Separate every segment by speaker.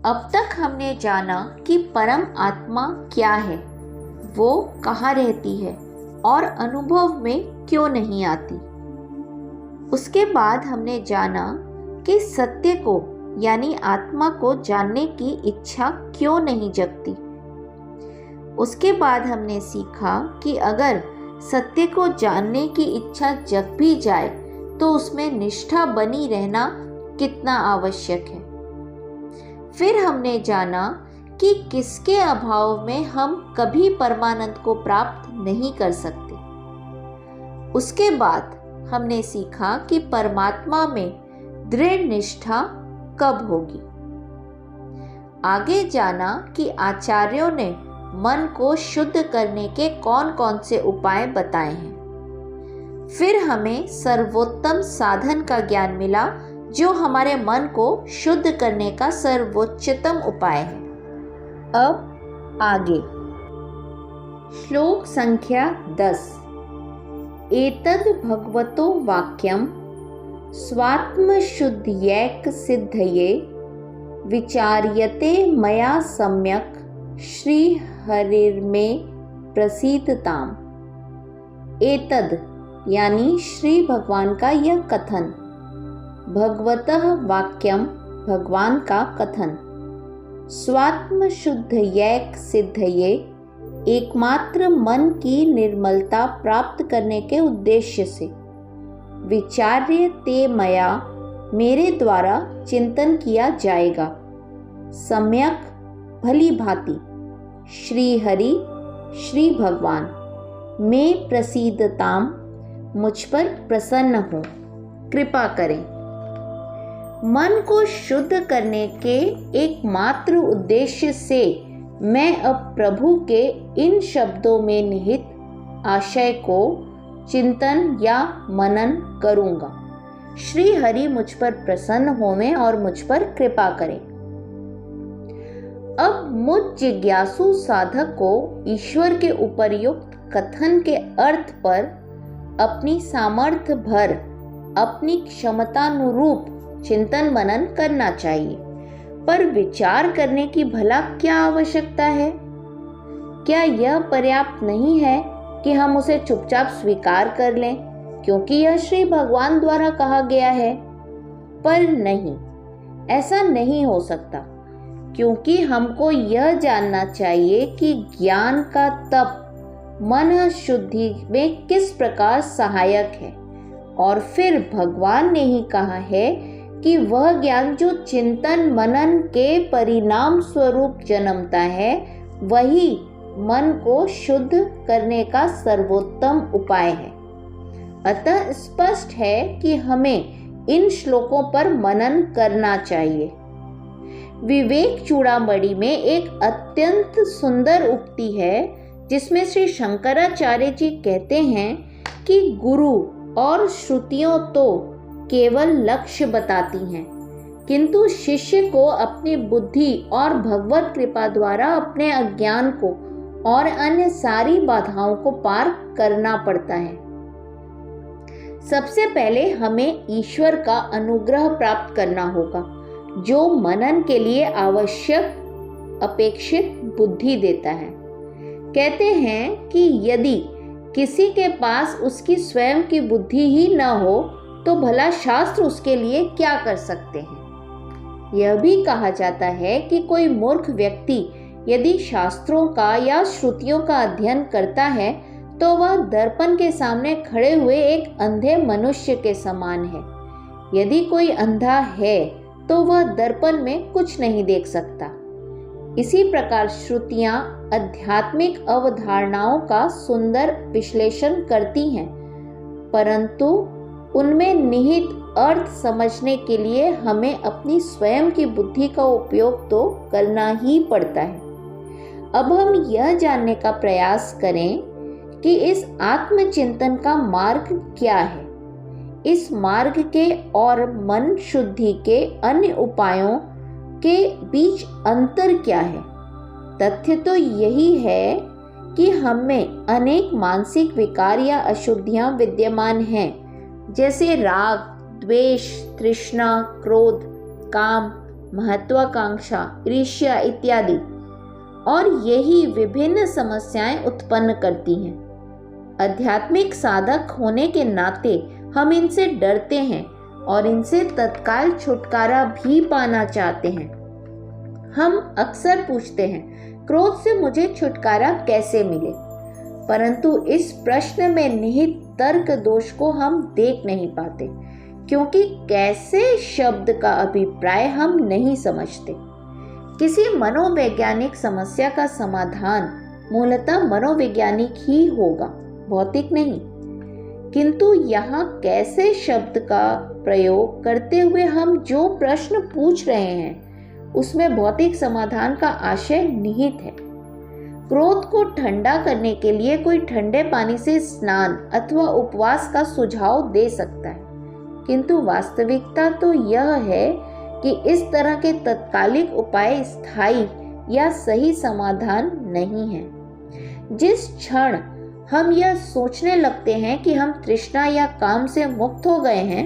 Speaker 1: अब तक हमने जाना कि परम आत्मा क्या है, वो कहाँ रहती है और अनुभव में क्यों नहीं आती। उसके बाद हमने जाना कि सत्य को यानी आत्मा को जानने की इच्छा क्यों नहीं जगती। उसके बाद हमने सीखा कि अगर सत्य को जानने की इच्छा जग भी जाए तो उसमें निष्ठा बनी रहना कितना आवश्यक है। फिर हमने जाना कि किसके अभाव में हम कभी परमानंद को प्राप्त नहीं कर सकते। उसके बाद हमने सीखा कि परमात्मा में दृढ़ निष्ठा कब होगी। आगे जाना कि आचार्यों ने मन को शुद्ध करने के कौन कौन से उपाय बताए हैं। फिर हमें सर्वोत्तम साधन का ज्ञान मिला जो हमारे मन को शुद्ध करने का सर्वोच्चतम उपाय है। अब आगे श्लोक संख्या 10। एतद् भगवतो वाक्यम स्वात्मशुद्ध्यैक सिद्धये विचार्यते मया सम्यक श्री हरिर्मे प्रसीदताम। एतद् यानी श्री भगवान का यह कथन, भगवतः वाक्यम भगवान का कथन, स्वात्म शुद्धयैक सिद्धये एकमात्र मन की निर्मलता प्राप्त करने के उद्देश्य से, विचार्य ते मया मेरे द्वारा चिंतन किया जाएगा, सम्यक भली भांति, श्री हरि श्री भगवान में प्रसीदताम मुझ पर प्रसन्न हो, कृपा करें। मन को शुद्ध करने के एकमात्र उद्देश्य से मैं अब प्रभु के इन शब्दों में निहित आशय को चिंतन या मनन करूंगा। श्री हरि मुझ पर प्रसन्न होवें और मुझ पर कृपा करें। अब मुझ जिज्ञासु साधक को ईश्वर के उपर्युक्त कथन के अर्थ पर अपनी सामर्थ्य भर अपनी क्षमतानुरूप चिंतन मनन करना चाहिए। पर विचार करने की भला क्या आवश्यकता है? क्या यह पर्याप्त नहीं है कि हम उसे चुपचाप स्वीकार कर लें क्योंकि यह श्री भगवान द्वारा कहा गया है? पर नहीं, ऐसा नहीं हो सकता, क्योंकि हमको यह जानना चाहिए कि ज्ञान का तप मन शुद्धि में किस प्रकार सहायक है। और फिर भगवान ने ही कहा है कि वह ज्ञान जो चिंतन मनन के परिणाम स्वरूप जन्मता है, वही मन को शुद्ध करने का सर्वोत्तम उपाय है। अतः स्पष्ट है कि हमें इन श्लोकों पर मनन करना चाहिए। विवेक चूड़ामणि में एक अत्यंत सुंदर उक्ति है जिसमें श्री शंकराचार्य जी कहते हैं कि गुरु और श्रुतियों तो केवल लक्ष्य बताती हैं, किंतु शिष्य को अपनी बुद्धि और भगवत कृपा द्वारा अपने अज्ञान को और अन्य सारी बाधाओं को पार करना पड़ता है। सबसे पहले हमें ईश्वर का अनुग्रह प्राप्त करना होगा, जो मनन के लिए आवश्यक अपेक्षित बुद्धि देता है। कहते हैं कि यदि किसी के पास उसकी स्वयं की बुद्धि ही न हो तो भला शास्त्र उसके लिए क्या कर सकते हैं। यह भी कहा जाता है कि कोई मूर्ख व्यक्ति यदि शास्त्रों का या श्रुतियों का अध्ययन करता है तो वह दर्पण के सामने खड़े हुए एक अंधे मनुष्य के समान है। यदि कोई अंधा है तो वह दर्पण में कुछ नहीं देख सकता। इसी प्रकार श्रुतियां आध्यात्मिक अवधारणाओं का सुंदर विश्लेषण करती हैं, परंतु उनमें निहित अर्थ समझने के लिए हमें अपनी स्वयं की बुद्धि का उपयोग तो करना ही पड़ता है। अब हम यह जानने का प्रयास करें कि इस आत्मचिंतन का मार्ग क्या है। इस मार्ग के और मन शुद्धि के अन्य उपायों के बीच अंतर क्या है? तथ्य तो यही है कि हमें अनेक मानसिक विकार या अशुद्धियां विद्यमान हैं, जैसे राग, द्वेष, तृष्णा, क्रोध, काम, महत्वाकांक्षा, ईर्ष्या इत्यादि, और यही विभिन्न समस्याएं उत्पन्न करती हैं। आध्यात्मिक साधक होने के नाते हम इनसे डरते हैं और इनसे तत्काल छुटकारा भी पाना चाहते हैं। हम अक्सर पूछते हैं, क्रोध से मुझे छुटकारा कैसे मिले? परंतु इस प्रश्न में निहित तर्क दोष को हम देख नहीं पाते, क्योंकि कैसे शब्द का अभिप्राय हम नहीं समझते। किसी मनोवैज्ञानिक समस्या का समाधान मूलतः मनोवैज्ञानिक ही होगा, भौतिक नहीं। किंतु यहाँ कैसे शब्द का प्रयोग करते हुए हम जो प्रश्न पूछ रहे हैं उसमें भौतिक समाधान का आशय निहित है। क्रोध को ठंडा करने के लिए कोई ठंडे पानी से स्नान अथवा उपवास का सुझाव दे सकता है, किंतु वास्तविकता तो यह है कि इस तरह के तत्कालिक उपाय स्थायी या सही समाधान नहीं है। जिस क्षण हम यह सोचने लगते हैं कि हम तृष्णा या काम से मुक्त हो गए हैं,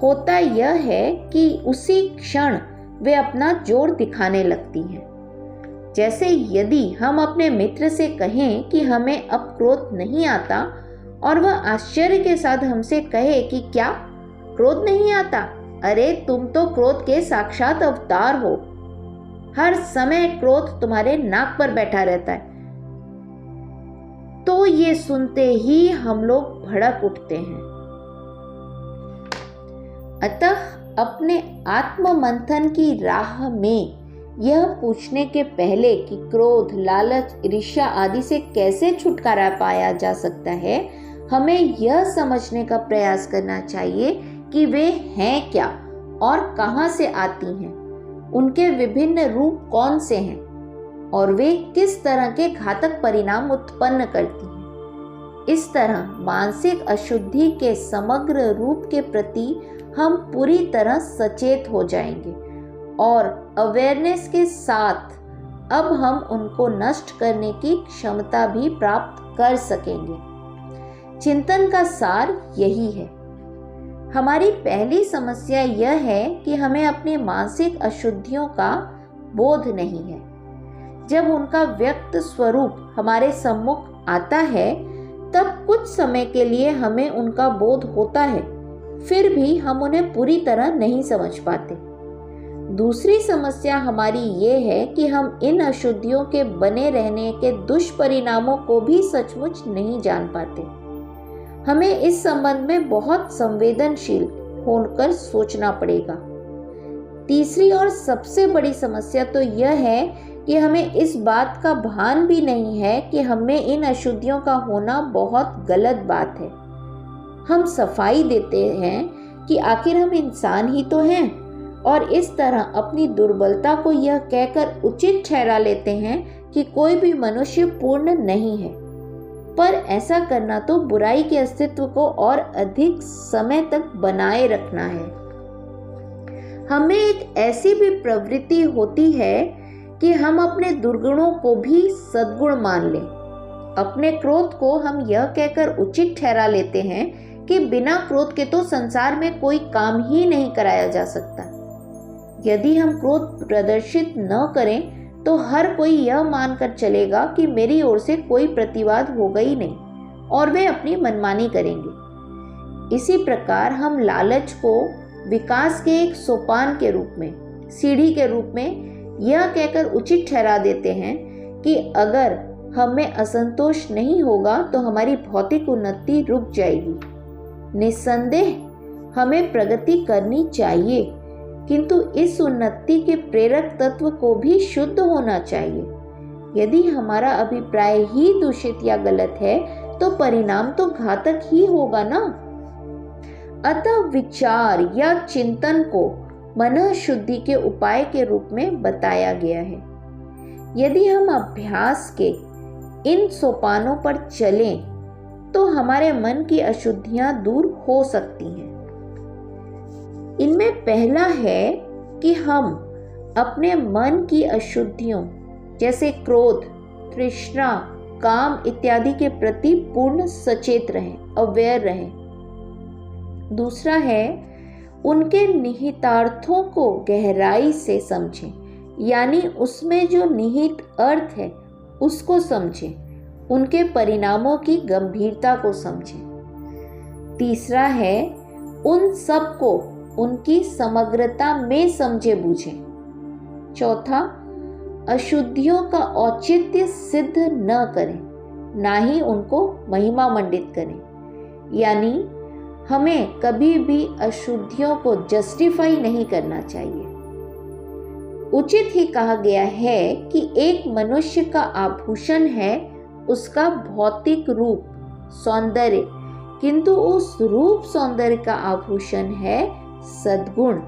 Speaker 1: होता यह है कि उसी क्षण वे अपना जोर दिखाने लगती हैं। जैसे यदि हम अपने मित्र से कहें कि हमें अब क्रोध नहीं आता और वह आश्चर्य के साथ हमसे कहे कि क्या क्रोध नहीं आता? अरे तुम तो क्रोध के साक्षात अवतार हो, हर समय क्रोध तुम्हारे नाक पर बैठा रहता है, तो ये सुनते ही हम लोग भड़क उठते हैं। अतः अपने आत्म मंथन की राह में यह पूछने के पहले कि क्रोध, लालच, ईर्ष्या आदि से कैसे छुटकारा पाया जा सकता है, हमें यह समझने का प्रयास करना चाहिए कि वे हैं क्या और कहाँ से आती हैं, उनके विभिन्न रूप कौन से हैं और वे किस तरह के घातक परिणाम उत्पन्न करती हैं। इस तरह मानसिक अशुद्धि के समग्र रूप के प्रति हम पूरी तरह सचेत हो जाएंगे और अवेयरनेस के साथ अब हम उनको नष्ट करने की क्षमता भी प्राप्त कर सकेंगे। चिंतन का सार यही है। हमारी पहली समस्या यह है कि हमें अपनी मानसिक अशुद्धियों का बोध नहीं है। जब उनका व्यक्त स्वरूप हमारे सम्मुख आता है, तब कुछ समय के लिए हमें उनका बोध होता है, फिर भी हम उन्हें पूरी तरह नहीं समझ पाते। दूसरी समस्या हमारी ये है कि हम इन अशुद्धियों के बने रहने के दुष्परिणामों को भी सचमुच नहीं जान पाते। हमें इस संबंध में बहुत संवेदनशील होकर सोचना पड़ेगा। तीसरी और सबसे बड़ी समस्या तो यह है कि हमें इस बात का भान भी नहीं है कि हमें इन अशुद्धियों का होना बहुत गलत बात है। हम सफाई देते हैं कि आखिर हम इंसान ही तो हैं और इस तरह अपनी दुर्बलता को यह कहकर उचित ठहरा लेते हैं कि कोई भी मनुष्य पूर्ण नहीं है। पर ऐसा करना तो बुराई के अस्तित्व को और अधिक समय तक बनाए रखना है। हमें एक ऐसी भी प्रवृत्ति होती है कि हम अपने दुर्गुणों को भी सद्गुण मान लें। अपने क्रोध को हम यह कहकर उचित ठहरा लेते हैं कि बिना क्रोध के तो संसार में कोई काम ही नहीं कराया जा सकता। यदि हम क्रोध प्रदर्शित न करें तो हर कोई यह मानकर चलेगा कि मेरी ओर से कोई प्रतिवाद होगा ही नहीं और वे अपनी मनमानी करेंगे। इसी प्रकार हम लालच को विकास के एक सोपान के रूप में, सीढ़ी के रूप में यह कहकर उचित ठहरा देते हैं कि अगर हमें असंतोष नहीं होगा तो हमारी भौतिक उन्नति रुक जाएगी। निस्संदेह हमें प्रगति करनी चाहिए, किंतु इस उन्नति के प्रेरक तत्व को भी शुद्ध होना चाहिए। यदि हमारा अभिप्राय ही दूषित या गलत है तो परिणाम तो घातक ही होगा ना। अतः विचार या चिंतन को मन शुद्धि के उपाय के रूप में बताया गया है। यदि हम अभ्यास के इन सोपानों पर चलें तो हमारे मन की अशुद्धियां दूर हो सकती हैं। इनमें पहला है कि हम अपने मन की अशुद्धियों जैसे क्रोध, तृष्णा, काम इत्यादि के प्रति पूर्ण सचेत रहें, अवेयर रहें। दूसरा है उनके निहितार्थों को गहराई से समझें, यानी उसमें जो निहित अर्थ है उसको समझें, उनके परिणामों की गंभीरता को समझें। तीसरा है, उन सब को उनकी समग्रता में समझे बूझें। चौथा, अशुद्धियों का औचित्य सिद्ध न करें, ना ही उनको महिमा मंडित करें, यानी हमें कभी भी अशुद्धियों को जस्टिफाई नहीं करना चाहिए। उचित ही कहा गया है कि एक मनुष्य का आभूषण है उसका भौतिक रूप, सौंदर्य, किंतु उस रूप सौंदर्य का आभूषण है सद्गुण,